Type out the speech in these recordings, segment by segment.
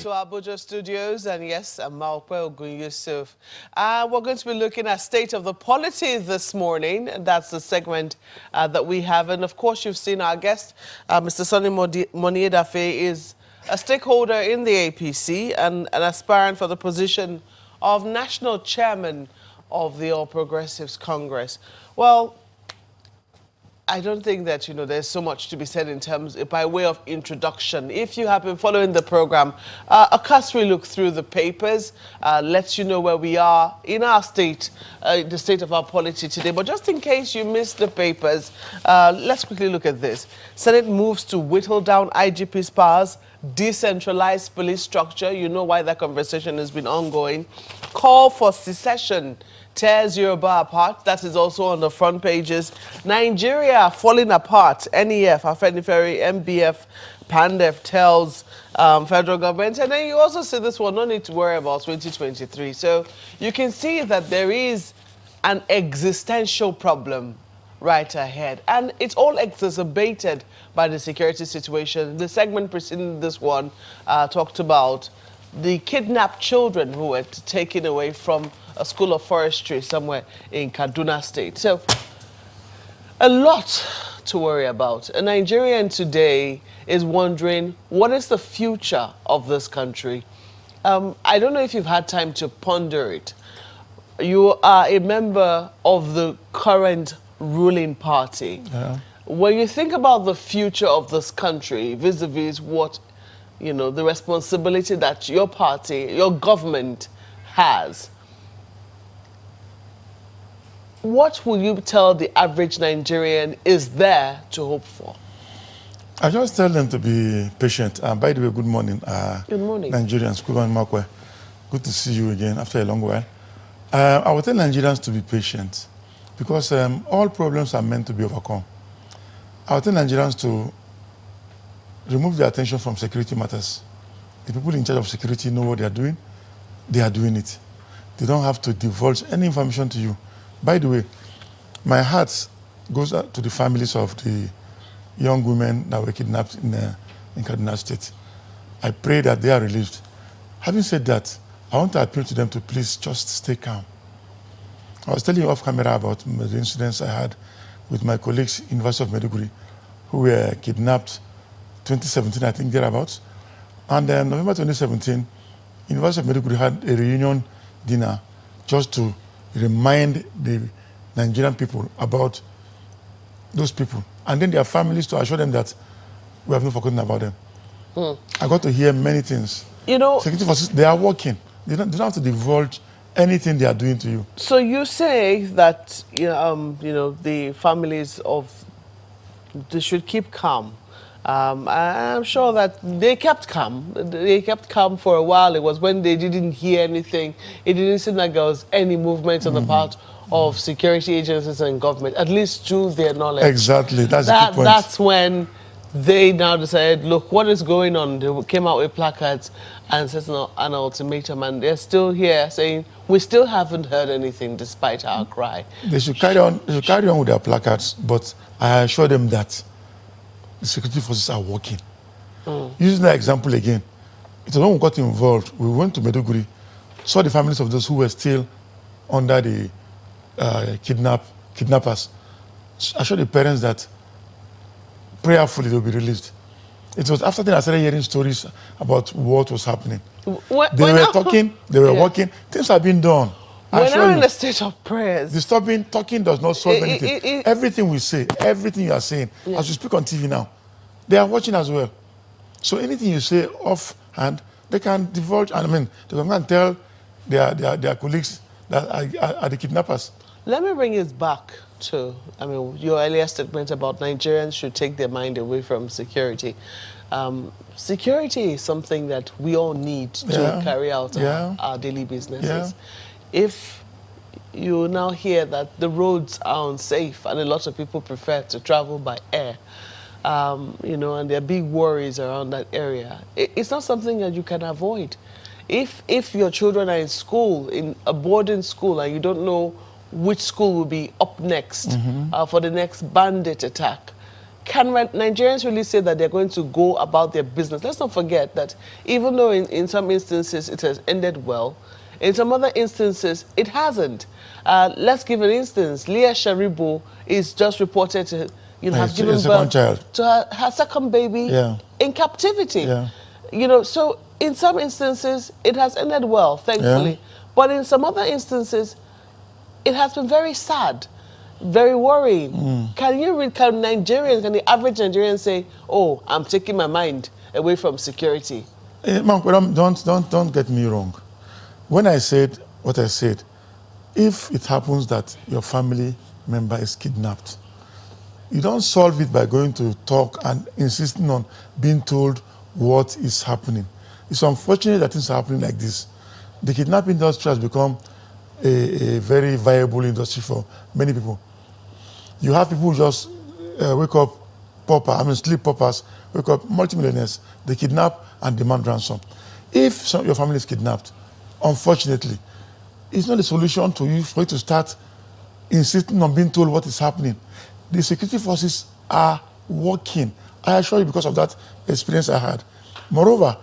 to our Abuja studios, and yes, I'm Malpe Ogun Yusuf. We're going to be looking at state of the polity this morning. That's the segment that we have. And of course, you've seen our guest, Mr. Sowunmi Moniedafe, is a stakeholder in the APC and an aspirant for the position of national chairman of the All Progressives Congress. Well, I don't think that, there's so much to be said in terms, by way of introduction. If you have been following the program, a cursory look through the papers lets you know where we are in our state, the state of our polity today. But just in case you missed the papers, let's quickly look at this. Senate moves to whittle down IGP's powers, decentralized police structure. You know why that conversation has been ongoing. Call for secession tears Yoruba apart. That is also on the front pages. Nigeria falling apart. NEF, Afenifere, MBF, Pandef tells federal government. And then you also see this one, no need to worry about 2023. So you can see that there is an existential problem right ahead. And it's all exacerbated by the security situation. The segment preceding this one talked about the kidnapped children who were taken away from a school of forestry somewhere in Kaduna State. So, a lot to worry about. A Nigerian today is wondering, what is the future of this country? I don't know if you've had time to ponder it. You are a member of the current ruling party. Yeah. When you think about the future of this country, vis-a-vis what, the responsibility that your party, your government has, what will you tell the average Nigerian is there to hope for? I just tell them to be patient. By the way, good morning. Good morning. Nigerians, good to see you again after a long while. I will tell Nigerians to be patient because all problems are meant to be overcome. I will tell Nigerians to remove their attention from security matters. The people in charge of security know what they are doing it. They don't have to divulge any information to you. By the way, my heart goes out to the families of the young women that were kidnapped in Kaduna State. I pray that they are released. Having said that, I want to appeal to them to please just stay calm. I was telling you off camera about the incidents I had with my colleagues in University of Maiduguri who were kidnapped 2017, I think, thereabouts. And then November 2017, University of Maiduguri had a reunion dinner just to remind the Nigerian people about those people. And then their families to assure them that we have not forgotten about them. I got to hear many things. Security forces, they are working. They don't have to divulge anything they are doing to you. So you say that, the families they should keep calm. I'm sure that they kept calm. They kept calm for a while. It was when they didn't hear anything. It didn't seem like there was any movement on the part of security agencies and government, at least to their knowledge. Exactly. That's the key point. That's when they now decided, look, what is going on? They came out with placards and set an ultimatum, and they're still here saying, we still haven't heard anything despite our cry. They should carry on with their placards, but I assure them that the security forces are working. Using that example again, it was when we got involved, we went to Maiduguri, saw the families of those who were still under the kidnappers. Assured the parents that prayerfully they'll be released. It was after that I started hearing stories about what was happening. They were talking, they were working, things have been done. We're now in a state of prayers. Talking does not solve anything. Everything we say, everything you are saying, as you speak on TV now, they are watching as well. So anything you say offhand, they can divulge, and they can tell their colleagues that are the kidnappers. Let me bring it back to, your earlier statement about Nigerians should take their mind away from security. Security is something that we all need to carry out our daily businesses. If you now hear that the roads are unsafe and a lot of people prefer to travel by air, and there are big worries around that area, it's not something that you can avoid. If your children are in school, in a boarding school, and you don't know which school will be up next for the next bandit attack, can Nigerians really say that they're going to go about their business? Let's not forget that even though in some instances it has ended well, in some other instances it hasn't. Let's give an instance. Leah Sharibu is just reported to have given birth to her second baby in captivity. So in some instances it has ended well, thankfully. But in some other instances, it has been very sad. Very worrying. Can Nigerians, can the average Nigerian say, "Oh, I'm taking my mind away from security"? Mark, don't get me wrong. When I said what I said, if it happens that your family member is kidnapped, you don't solve it by going to talk and insisting on being told what is happening. It's unfortunate that things are happening like this. The kidnapping industry has become a very viable industry for many people. You have people who just wake up sleep paupers, wake up multimillionaires, they kidnap and demand ransom. If your family is kidnapped, unfortunately, it's not a solution for you to start insisting on being told what is happening. The security forces are working. I assure you, because of that experience I had. Moreover,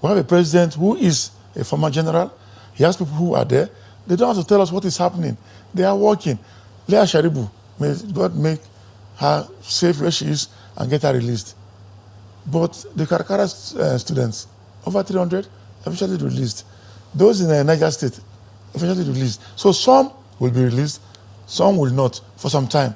we have a president who is a former general. He has people who are there. They don't have to tell us what is happening. They are working. Leah Sharibu, may God make her safe where she is and get her released. But the Karakara students, over 300, eventually released. Those in Niger State, eventually released. So some will be released, some will not for some time.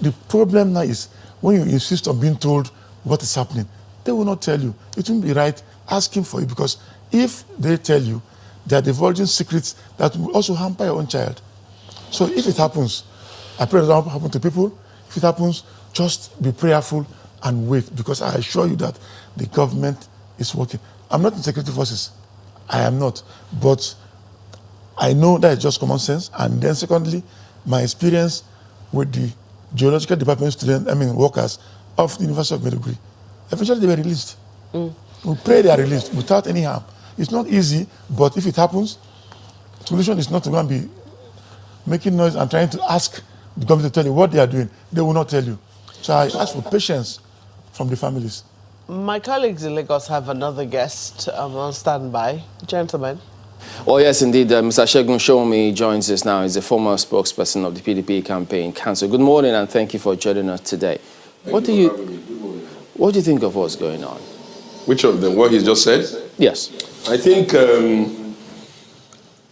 The problem now is when you insist on being told what is happening, they will not tell you. It won't be right asking for it, because if they tell you, they are divulging secrets that will also hamper your own child. So if it happens, I pray it doesn't happen to people. If it happens, just be prayerful and wait, because I assure you that the government is working. I'm not in security forces. I am not. But I know that it's just common sense. And then secondly, my experience with the geological department workers of the University of Maiduguri. Eventually they were released. We pray they are released without any harm. It's not easy, but if it happens, the solution is not to go and be making noise and trying to ask the government to tell you what they are doing. They will not tell you. So I ask for patience from the families. My colleagues in Lagos have another guest on standby. Gentlemen. Well, yes, indeed. Mr. Sowunmi joins us now. He's a former spokesperson of the PDP campaign council. Good morning, and thank you for joining us today. What do you think of what's going on? Which of them? What he just said? Yes. I think,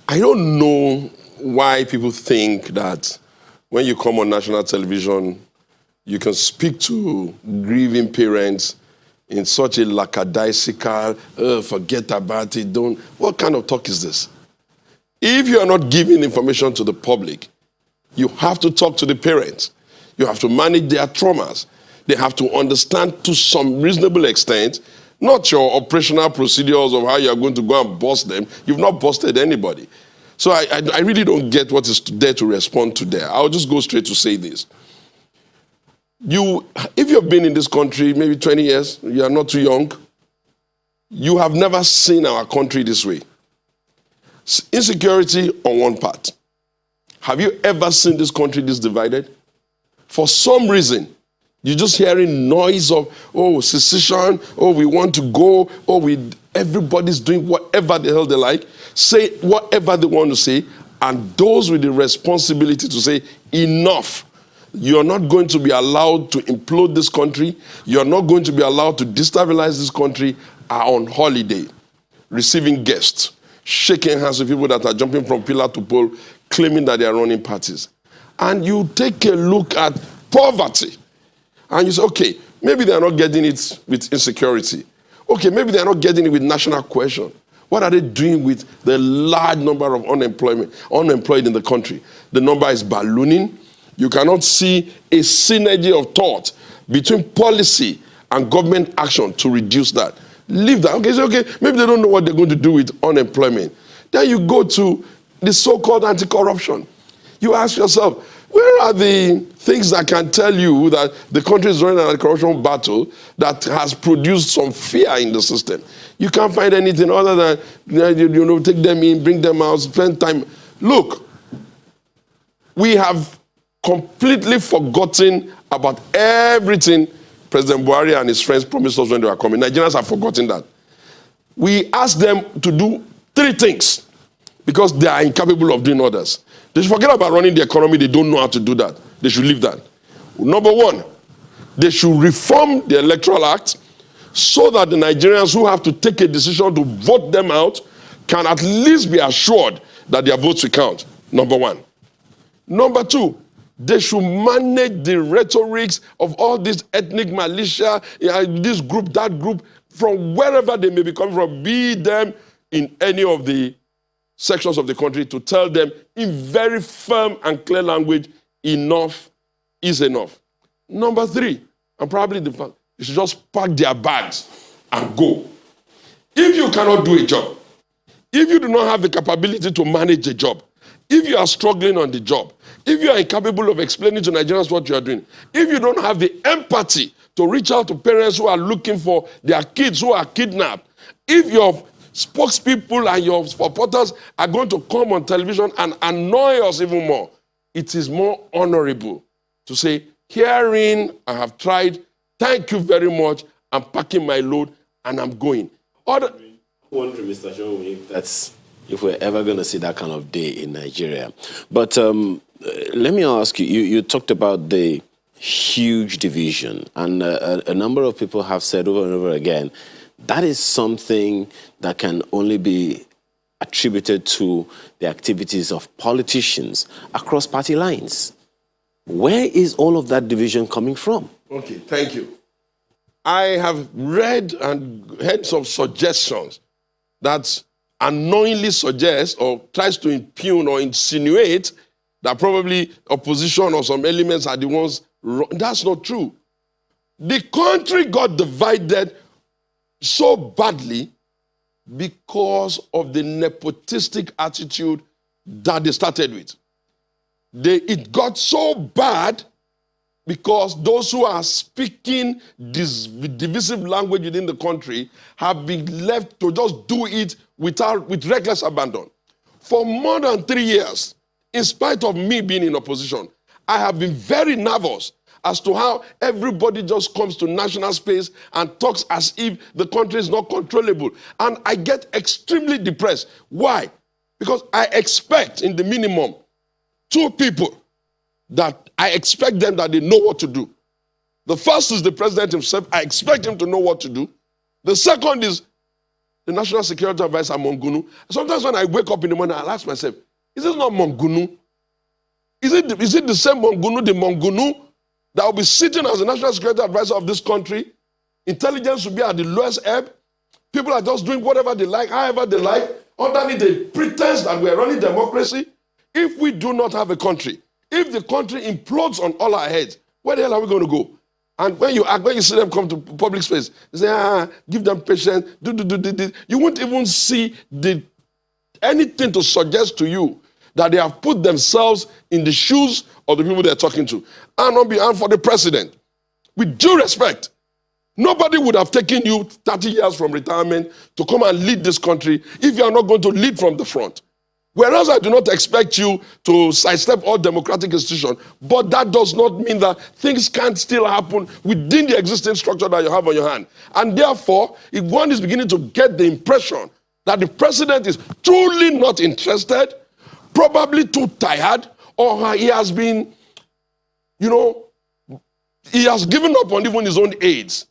I don't know why people think that when you come on national television, you can speak to grieving parents in such a lackadaisical, forget about it, don't. What kind of talk is this? If you are not giving information to the public, you have to talk to the parents. You have to manage their traumas. They have to understand to some reasonable extent, not your operational procedures of how you are going to go and bust them. You've not busted anybody. So I really don't get what is there to respond to there. I'll just go straight to say this. If you've been in this country maybe 20 years, you are not too young, you have never seen our country this way. Insecurity on one part. Have you ever seen this country this divided? For some reason, you're just hearing noise of, oh, secession, oh, we want to go, oh, everybody's doing whatever the hell they like, say whatever they want to say, and those with the responsibility to say, enough. You're not going to be allowed to implode this country. You're not going to be allowed to destabilize this country, are on holiday, receiving guests, shaking hands with people that are jumping from pillar to pole, claiming that they are running parties. And you take a look at poverty, and you say, okay, maybe they're not getting it with insecurity. Okay, maybe they're not getting it with national cohesion. What are they doing with the large number of unemployed in the country? The number is ballooning. You cannot see a synergy of thought between policy and government action to reduce that. Leave that. Okay, so maybe they don't know what they're going to do with unemployment. Then you go to the so-called anti-corruption. You ask yourself, where are the things that can tell you that the country is running an anti-corruption battle that has produced some fear in the system? You can't find anything other than, take them in, bring them out, spend time. Look, we have completely forgotten about everything President Buhari and his friends promised us when they were coming. Nigerians have forgotten that. We asked them to do 3 things because they are incapable of doing others. They should forget about running the economy. They don't know how to do that. They should leave that. Number 1, they should reform the Electoral Act so that the Nigerians who have to take a decision to vote them out can at least be assured that their votes will count. Number 1. Number 2, they should manage the rhetorics of all this ethnic militia, this group, that group, from wherever they may be coming from, be them in any of the sections of the country, to tell them in very firm and clear language, enough is enough. Number 3, and probably the fact, you should just pack their bags and go. If you cannot do a job, if you do not have the capability to manage a job, if you are struggling on the job, if you are incapable of explaining to Nigerians what you are doing, if you don't have the empathy to reach out to parents who are looking for their kids who are kidnapped, if your spokespeople and your supporters are going to come on television and annoy us even more, it is more honorable to say, herein I have tried, thank you very much, I'm packing my load and I'm going. Wondering, Mr. Sowunmi, that's if we're ever going to see that kind of day in Nigeria. But let me ask you, you talked about the huge division, and a number of people have said over and over again, that is something that can only be attributed to the activities of politicians across party lines. Where is all of that division coming from? Okay, thank you. I have read and heard some suggestions that unknowingly suggests or tries to impugn or insinuate that probably opposition or some elements are the ones wrong. That's not true. The country got divided so badly because of the nepotistic attitude that they started with. It got so bad because those who are speaking this divisive language within the country have been left to just do it with reckless abandon. For more than 3 years, in spite of me being in opposition, I have been very nervous as to how everybody just comes to national space and talks as if the country is not controllable. And I get extremely depressed. Why? Because I expect, in the minimum, 2 people that I expect them that they know what to do. The first is the president himself. I expect him to know what to do. The second is the National Security Advisor, Mongunu. Sometimes when I wake up in the morning, I'll ask myself, is it not Mongunu? Is it the same Mongunu, the Mongunu that will be sitting as the National Security Advisor of this country? Intelligence will be at the lowest ebb. People are just doing whatever they like, however they like, underneath the pretense that we are running democracy. If we do not have a country, if the country implodes on all our heads, where the hell are we going to go? And when you see them come to public space, you say, give them patience, do. You won't even see anything to suggest to you that they have put themselves in the shoes of the people they're talking to. And on behalf for the president, with due respect, nobody would have taken you 30 years from retirement to come and lead this country if you are not going to lead from the front. Whereas I do not expect you to sidestep all democratic institutions, but that does not mean that things can't still happen within the existing structure that you have on your hand. And therefore, if one is beginning to get the impression that the president is truly not interested, probably too tired, or he has been, he has given up on even his own aides,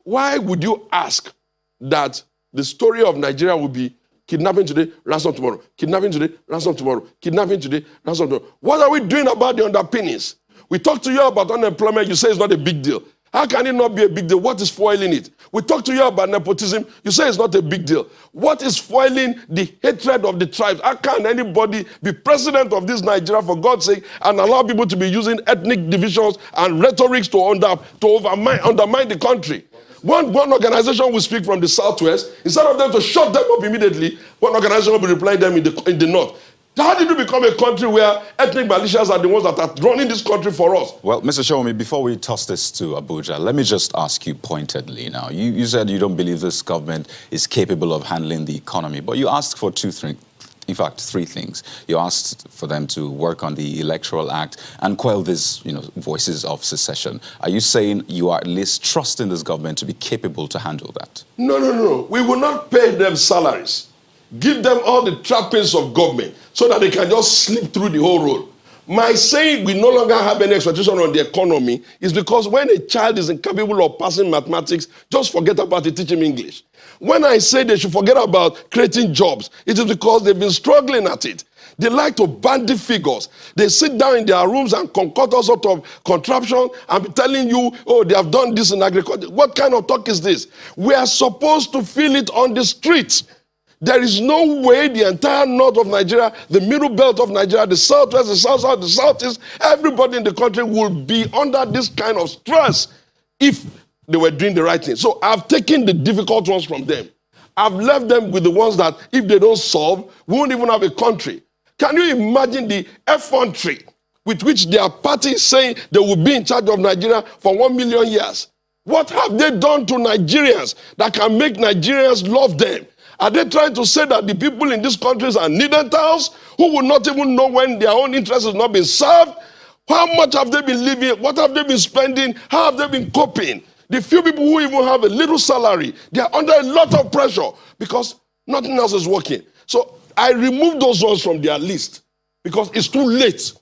why would you ask that the story of Nigeria will be kidnapping today, ransom tomorrow, kidnapping today, ransom tomorrow, kidnapping today, ransom tomorrow? What are we doing about the underpinnings? We talk to you about unemployment, you say it's not a big deal. How can it not be a big deal? What is foiling it? We talk to you about nepotism, you say it's not a big deal. What is foiling the hatred of the tribes? How can anybody be president of this Nigeria, for God's sake, and allow people to be using ethnic divisions and rhetorics to undermine the country? One organization will speak from the southwest. Instead of them to shut them up immediately, one organization will be replying them in the north. How did we become a country where ethnic militias are the ones that are running this country for us? Well, Mr. Sowunmi, before we toss this to Abuja, let me just ask you pointedly now. You said you don't believe this government is capable of handling the economy, but you asked for two In fact, three things. You asked for them to work on the Electoral Act and quell these, voices of secession. Are you saying you are at least trusting this government to be capable to handle that? No. We will not pay them salaries. Give them all the trappings of government so that they can just slip through the whole road. My saying we no longer have any expectation on the economy is because when a child is incapable of passing mathematics, just forget about it, teach him English. When I say they should forget about creating jobs, it is because they've been struggling at it. They like to bandy figures. They sit down in their rooms and concoct all sort of contraption and be telling you, oh, they have done this in agriculture. What kind of talk is this? We are supposed to feel it on the streets. There is no way the entire north of Nigeria, the middle belt of Nigeria, the southwest, the south-south, the southeast, everybody in the country will be under this kind of stress if they were doing the right thing. So I've taken the difficult ones from them. I've left them with the ones that if they don't solve, we won't even have a country. Can you imagine the effrontery with which their party is saying they will be in charge of Nigeria for 1 million years? What have they done to Nigerians that can make Nigerians love them? Are they trying to say that the people in these countries are Neanderthals who will not even know when their own interest has not been served? How much have they been living? What have they been spending? How have they been coping? The few people who even have a little salary, they are under a lot of pressure because nothing else is working. So I removed those ones from their list because it's too late.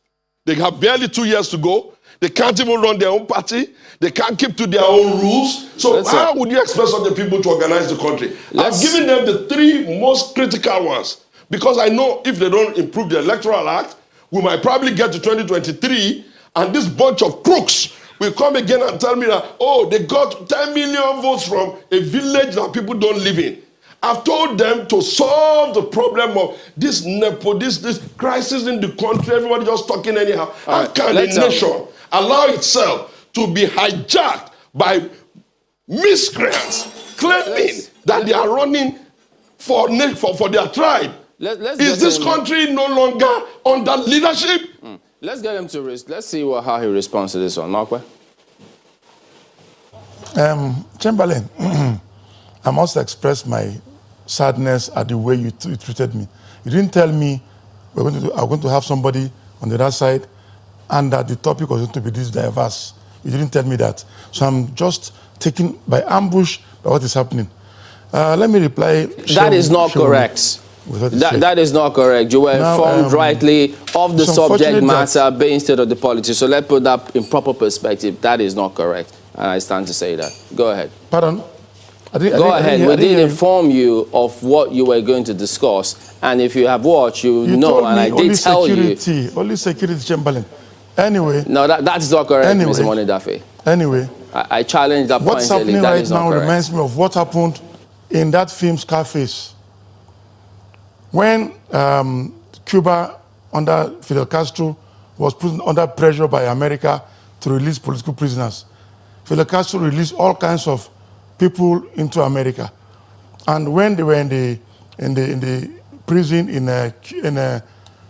They have barely 2 years to go. They can't even run their own party. They can't keep to their own rules. So how would you expect other people to organize the country? I've given them the three most critical ones because I know if they don't improve the Electoral Act, we might probably get to 2023 and this bunch of crooks will come again and tell me that, oh, they got 10 million votes from a village that people don't live in. I've told them to solve the problem of this crisis in the country, everybody just talking anyhow. How can a nation allow itself to be hijacked by miscreants claiming that they are running for their tribe? Is this country no longer under leadership? Let's get him to let's see how he responds to this one. Markwe? Chamberlain, I must express my sadness at the way you treated me. You didn't tell me I'm going to have somebody on the other side and that the topic was going to be this diverse. You didn't tell me that. So I'm just taken by ambush by what is happening. Let me reply. That is not correct. That is not correct. You were informed rightly of the subject matter based on the politics. So let's put that in proper perspective. That is not correct. And I stand to say that. Go ahead. Pardon? Go ahead. We did inform you of what you were going to discuss. And if you have watched, you know, and I did tell you. Only security, Chamberlain. Anyway. No, that is not correct, Mr. Moniedafe. Anyway. I challenge that point. What's happening right now reminds me of what happened in that film Scarface. When Cuba, under Fidel Castro, was put under pressure by America to release political prisoners, Fidel Castro released all kinds of people into America. And when they were in the prison in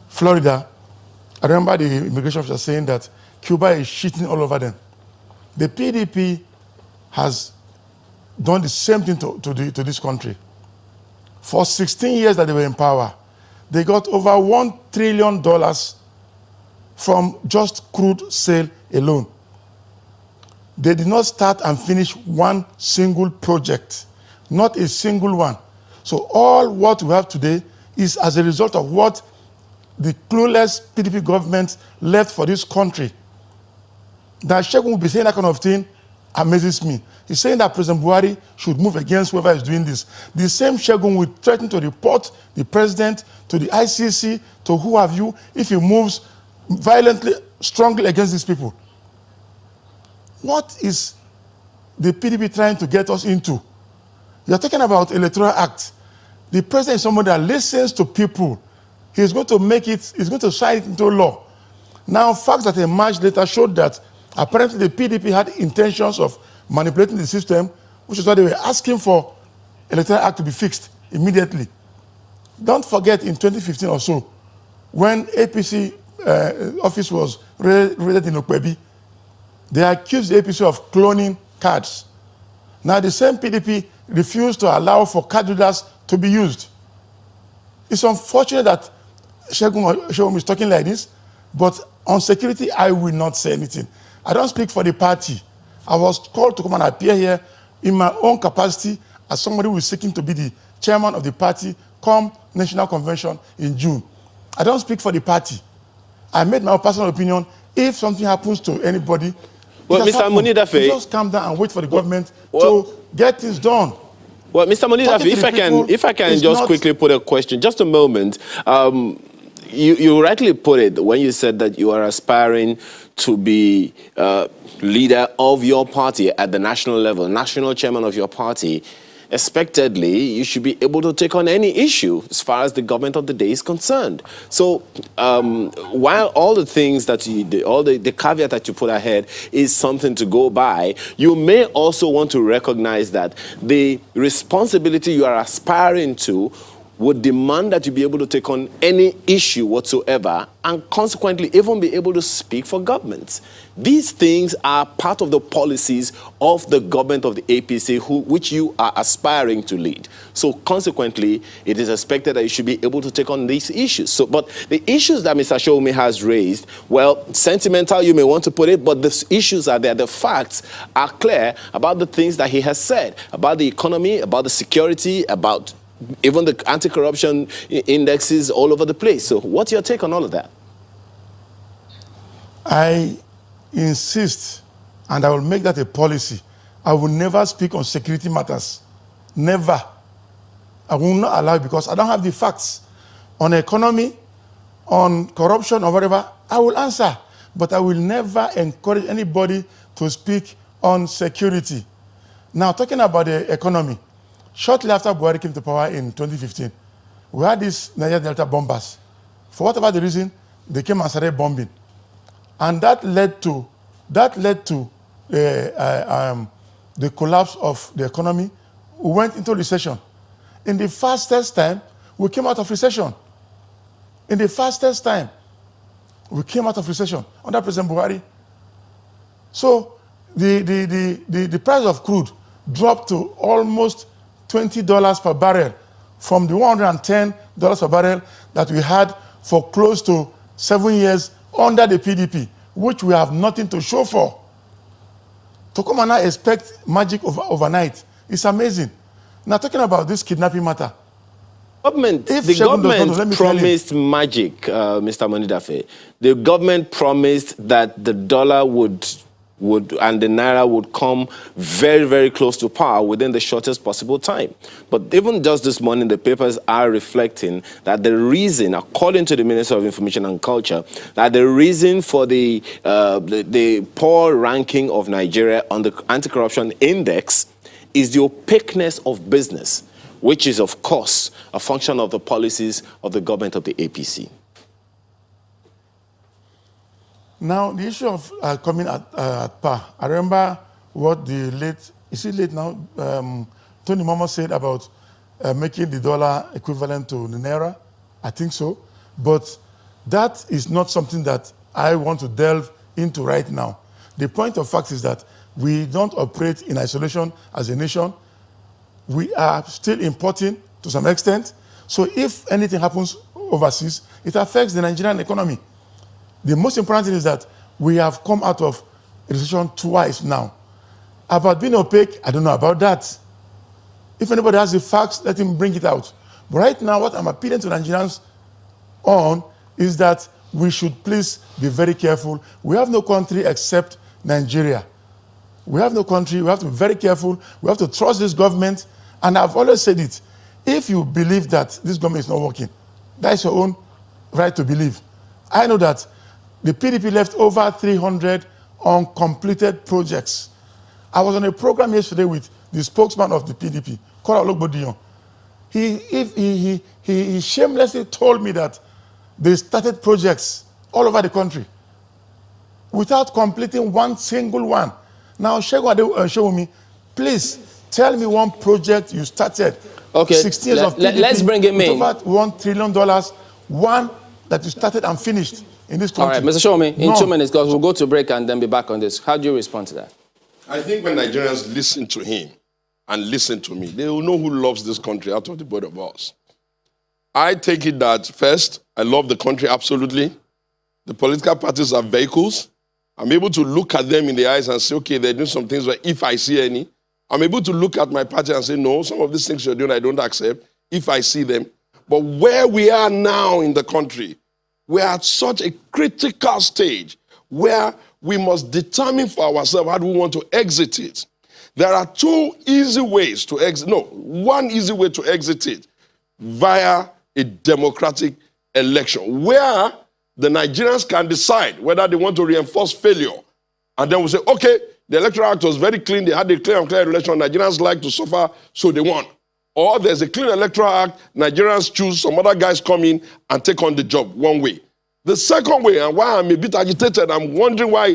Florida, I remember the immigration officer saying that Cuba is shitting all over them. The PDP has done the same thing to this country. For 16 years that they were in power, they got over $1 trillion from just crude sale alone. They did not start and finish one single project, not a single one. So all what we have today is as a result of what the clueless PDP government left for this country. That Sowunmi will be saying that kind of thing amazes me. He's saying that President Buhari should move against whoever is doing this. The same Sowunmi will threaten to report the president to the ICC, to who have you, if he moves violently, strongly against these people. What is the PDP trying to get us into? You're talking about Electoral Act. The president is somebody that listens to people. He's going to make it, he's going to sign it into law. Now, facts that emerged later showed that apparently the PDP had intentions of manipulating the system, which is why they were asking for Electoral Act to be fixed immediately. Don't forget in 2015 or so, when APC office was raided in Okwebi, they accused the APC of cloning cards. Now the same PDP refused to allow for card readers to be used. It's unfortunate that Sowunmi is talking like this, but on security, I will not say anything. I don't speak for the party. I was called to come and appear here in my own capacity as somebody who is seeking to be the chairman of the party come National Convention in June. I don't speak for the party. I made my own personal opinion. If something happens to anybody, well, Mr. Moniedafe, just calm down and wait for the government to get things done. Well, Mr. Moniedafe, if I can just quickly put a question, just a moment. You rightly put it when you said that you are aspiring to be leader of your party at the national level, national chairman of your party. Expectedly, you should be able to take on any issue as far as the government of the day is concerned. So while all the things that you do, all the caveat that you put ahead is something to go by, you may also want to recognize that the responsibility you are aspiring to would demand that you be able to take on any issue whatsoever and consequently even be able to speak for governments. These things are part of the policies of the government of the APC which you are aspiring to lead. So consequently, it is expected that you should be able to take on these issues. So, but the issues that Mr. Sowunmi has raised, well, sentimental you may want to put it, but the issues are there. The facts are clear about the things that he has said, about the economy, about the security, about even the anti-corruption indexes all over the place. So what's your take on all of that? I insist, and I will make that a policy. I will never speak on security matters. Never. I will not allow it because I don't have the facts. On economy, on corruption or whatever, I will answer. But I will never encourage anybody to speak on security. Now, talking about the economy, shortly after Buhari came to power in 2015, we had these Niger Delta bombers. For whatever the reason, they came and started bombing. And that led to the collapse of the economy. We went into recession. In the fastest time, we came out of recession. In the fastest time, we came out of recession under President Buhari. So the price of crude dropped to almost $20 per barrel from the $110 per barrel that we had for close to 7 years under the PDP, which we have nothing to show for. To come and now expect magic overnight, it's amazing. Now talking about this kidnapping matter. The government promised magic, Mr. Moniedafe. The government promised that the dollar would and the naira would come very, very close to par within the shortest possible time. But even just this morning, the papers are reflecting that the reason, according to the Minister of Information and Culture, that the reason for the poor ranking of Nigeria on the anti-corruption index is the opaqueness of business, which is, of course, a function of the policies of the government of the APC. Now, the issue of coming at par, I remember what the late, is it late now, Tony Momo said about making the dollar equivalent to the naira. I think so. But that is not something that I want to delve into right now. The point of fact is that we don't operate in isolation as a nation. We are still importing to some extent. So if anything happens overseas, it affects the Nigerian economy. The most important thing is that we have come out of recession twice now. About being opaque, I don't know about that. If anybody has the facts, let him bring it out. But right now, what I'm appealing to Nigerians on is that we should please be very careful. We have no country except Nigeria. We have no country. We have to be very careful. We have to trust this government. And I've always said it. If you believe that this government is not working, that is your own right to believe. I know that the PDP left over 300 uncompleted projects. I was on a program yesterday with the spokesman of the PDP, Kola Ologbodiyan. He shamelessly told me that they started projects all over the country without completing one single one. Now, Sowunmi, please tell me one project you started. Okay, 6 years of PDP, let's bring him in. Over $1 trillion, one that you started and finished in this country. All right, Mr. Sowunmi, in 2 minutes, because we'll go to break and then be back on this. How do you respond to that? I think when Nigerians listen to him and listen to me, they will know who loves this country out of the both of us. I take it that, first, I love the country absolutely. The political parties are vehicles. I'm able to look at them in the eyes and say, okay, they're doing some things, but if I see any, I'm able to look at my party and say, no, some of these things you're doing I don't accept, if I see them. But where we are now in the country, we are at such a critical stage where we must determine for ourselves how do we want to exit it. There are two easy ways to exit. No, one easy way to exit it via a democratic election where the Nigerians can decide whether they want to reinforce failure. And then we say, okay, the Electoral Act was very clean. They had a clear and clear election. Nigerians like to suffer, so they won. Or there's a clean Electoral Act. Nigerians choose, some other guys come in and take on the job one way. The second way, and why I'm a bit agitated, I'm wondering where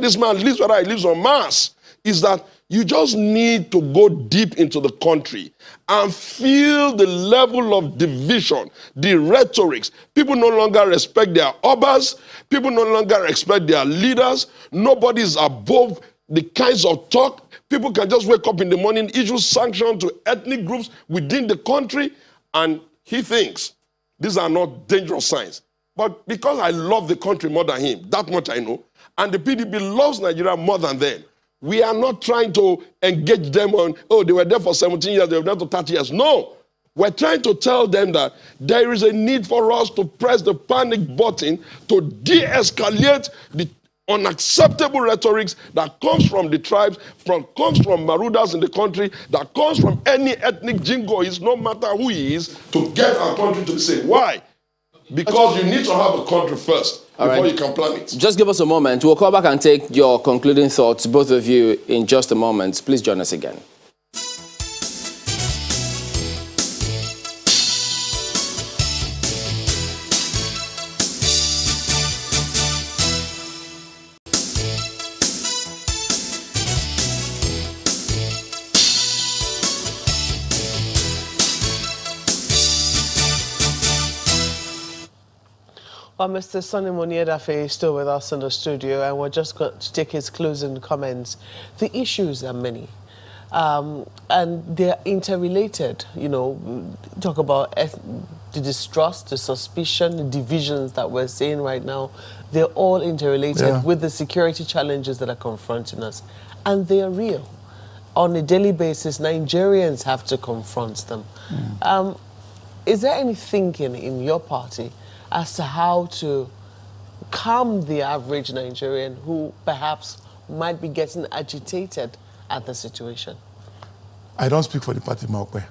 this man lives, whether he lives on Mars, is that you just need to go deep into the country and feel the level of division, the rhetorics. People no longer respect their obas. People no longer respect their leaders. Nobody is above the kinds of talk. People can just wake up in the morning, issue sanctions to ethnic groups within the country, and he thinks these are not dangerous signs. But because I love the country more than him, that much I know, and the PDP loves Nigeria more than them, we are not trying to engage them on, oh, they were there for 17 years, they were there for 30 years. No. We're trying to tell them that there is a need for us to press the panic button to de-escalate the unacceptable rhetorics that comes from the tribes, comes from Marudas in the country, that comes from any ethnic jingoist, no matter who he is, to get our country to be safe. Why? Because you need to have a country first before you can plan it. Just give us a moment. We'll come back and take your concluding thoughts, both of you, in just a moment. Please join us again. Well, Mr. Sonny Moniedafe is still with us in the studio, and we're just going to take his closing comments. The issues are many, and they're interrelated. You know, talk about the distrust, the suspicion, the divisions that we're seeing right now. They're all interrelated with the security challenges that are confronting us, and they are real. On a daily basis, Nigerians have to confront them. Is there any thinking in your party as to how to calm the average Nigerian who perhaps might be getting agitated at the situation? I don't speak for the party, Maokwe.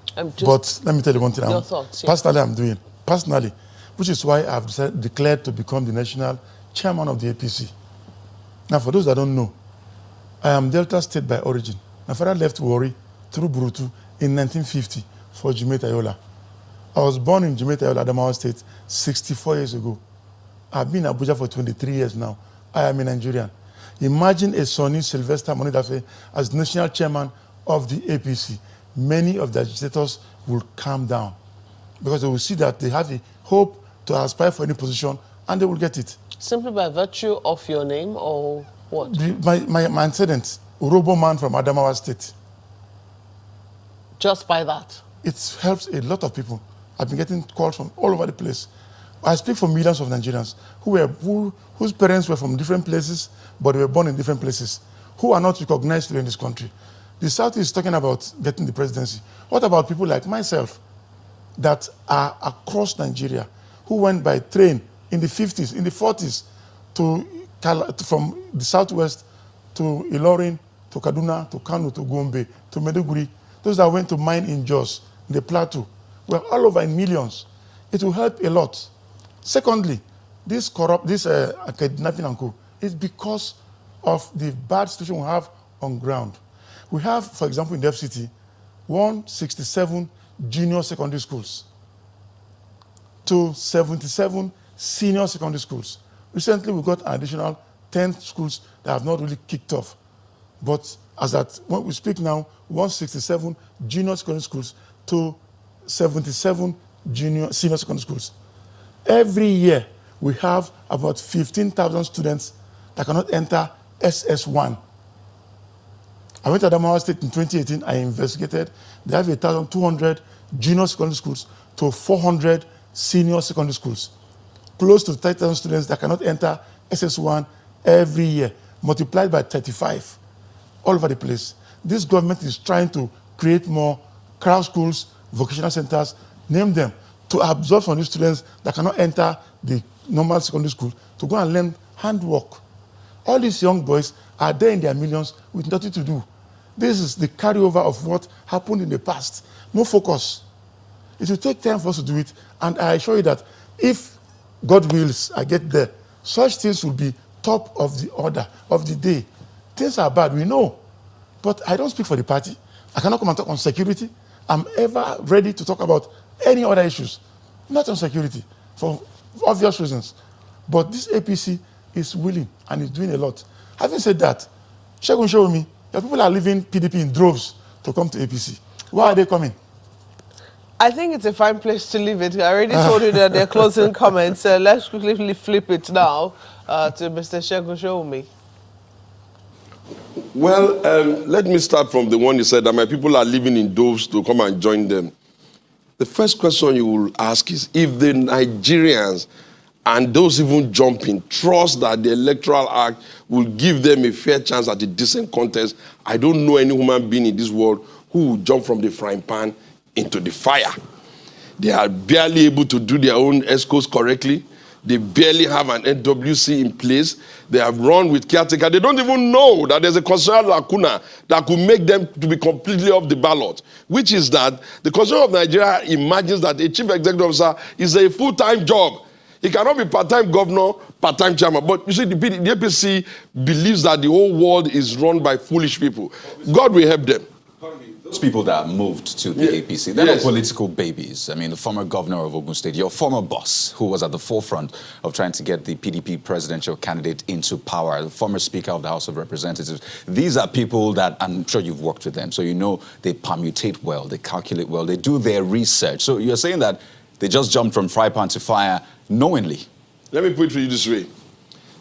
But let me tell you one thing. Your thoughts, personally, I'm doing. Personally, which is why I've declared to become the national chairman of the APC. Now, for those that don't know, I am Delta State by origin. My father left Warri through Burutu in 1950 for Jimeta Yola. I was born in Jimeta Yola, Adamawa State, 64 years ago. I've been in Abuja for 23 years now. I am a Nigerian. Imagine a Sonny Sylvester Moniedafe as national chairman of the APC. Many of the agitators will calm down because they will see that they have a hope to aspire for any position and they will get it. Simply by virtue of your name or what? My antecedent, Urobo man from Adamawa State. Just by that? It helps a lot of people. I've been getting calls from all over the place. I speak for millions of Nigerians whose parents were from different places, but they were born in different places, who are not recognized in this country. The South is talking about getting the presidency. What about people like myself that are across Nigeria, who went by train in the 50s, in the 40s, from the Southwest to Ilorin, to Kaduna, to Kano, to Gombe, to Maiduguri, those that went to mine in Jos, in the Plateau, we're all over in millions. It will help a lot. Secondly, this kidnapping and co is because of the bad situation we have on ground. We have, for example, in the FCT, 167 junior secondary schools to 77 senior secondary schools. Recently, we got an additional 10 schools that have not really kicked off. But as at when we speak now, 167 junior secondary schools to 77 senior secondary schools. Every year, we have about 15,000 students that cannot enter SS1. I went to Adamawa State in 2018. I investigated. They have 1,200 junior secondary schools to 400 senior secondary schools, close to 30,000 students that cannot enter SS1 every year, multiplied by 35 all over the place. This government is trying to create more crowd schools, vocational centers, name them, to absorb some of these students that cannot enter the normal secondary school to go and learn handwork. All these young boys are there in their millions with nothing to do. This is the carryover of what happened in the past. No focus. It will take time for us to do it, and I assure you that if God wills, I get there, such things will be top of the order of the day. Things are bad, we know, but I don't speak for the party. I cannot come and talk on security. I'm ever ready to talk about any other issues, not on security, for obvious reasons. But this APC is willing and is doing a lot. Having said that, Sowunmi, your people are leaving PDP in droves to come to APC. Why are they coming? I think it's a fine place to leave it. I already told you that they're closing comments. Let's quickly flip it now to Mr. Sowunmi. Well, let me start from the one you said that my people are living in doves to come and join them. The first question you will ask is if the Nigerians and those even jumping trust that the Electoral Act will give them a fair chance at a decent contest. I don't know any human being in this world who will jump from the frying pan into the fire. They are barely able to do their own ESCOs correctly. They barely have an NWC in place. They have run with caretaker. They don't even know that there's a constitutional lacuna that could make them to be completely off the ballot, which is that the Constitution of Nigeria imagines that a chief executive officer is a full-time job. He cannot be part-time governor, part-time chairman. But you see, the APC believes that the whole world is run by foolish people. God will help them. Those people that moved to the APC, they're not political babies. I mean, the former governor of Ogun State, your former boss, who was at the forefront of trying to get the PDP presidential candidate into power, the former Speaker of the House of Representatives. These are people that, I'm sure you've worked with them, so you know they permutate well, they calculate well, they do their research. So you're saying that they just jumped from fry pan to fire knowingly. Let me put it to you this way.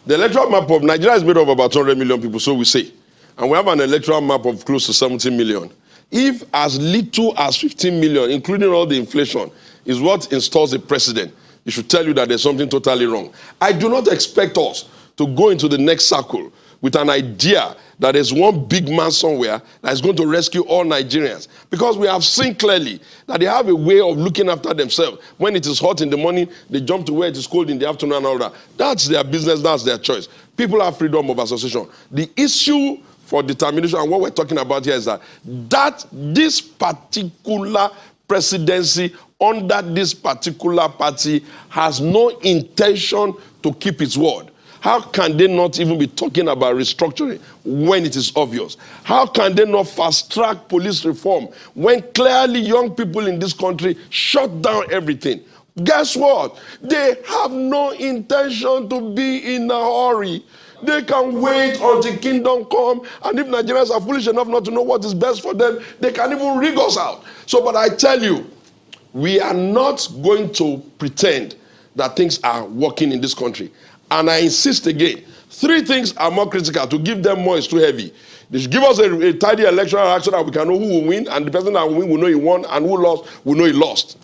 The electoral map of Nigeria is made of about 200 million people, so we say. And we have an electoral map of close to 17 million. If as little as 15 million, including all the inflation, is what installs a president, it should tell you that there's something totally wrong. I do not expect us to go into the next circle with an idea that there's one big man somewhere that is going to rescue all Nigerians. Because we have seen clearly that they have a way of looking after themselves. When it is hot in the morning, they jump to where it is cold in the afternoon and all that. That's their business, that's their choice. People have freedom of association. The issue for determination, and what we're talking about here is that this particular presidency under this particular party has no intention to keep its word. How can they not even be talking about restructuring when it is obvious? How can they not fast-track police reform when clearly young people in this country shut down everything? Guess what? They have no intention to be in a hurry. They can wait until kingdom come, and if Nigerians are foolish enough not to know what is best for them, they can even rig us out. So, but I tell you, we are not going to pretend that things are working in this country. And I insist again, 3 things are more critical. To give them more is too heavy. They should give us a tidy electoral act so that we can know who will win, and the person that will win will know he won, and who lost will know he lost.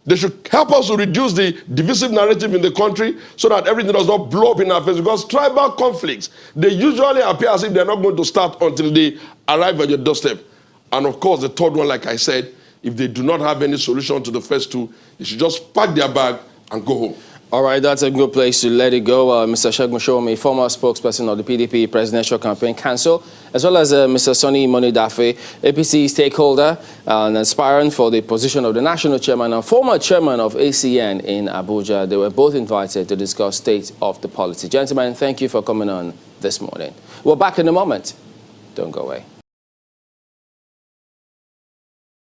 They should help us to reduce the divisive narrative in the country so that everything does not blow up in our face, because tribal conflicts, they usually appear as if they're not going to start until they arrive at your doorstep. And of course, the third one, like I said, if they do not have any solution to the first 2, they should just pack their bag and go home. All right, that's a good place to let it go. Mr. Sowunmi, former spokesperson of the PDP Presidential Campaign Council, as well as Mr. Moniedafe, APC stakeholder and aspirant for the position of the national chairman and former chairman of ACN in Abuja. They were both invited to discuss state of the polity. Gentlemen, thank you for coming on this morning. We're back in a moment. Don't go away.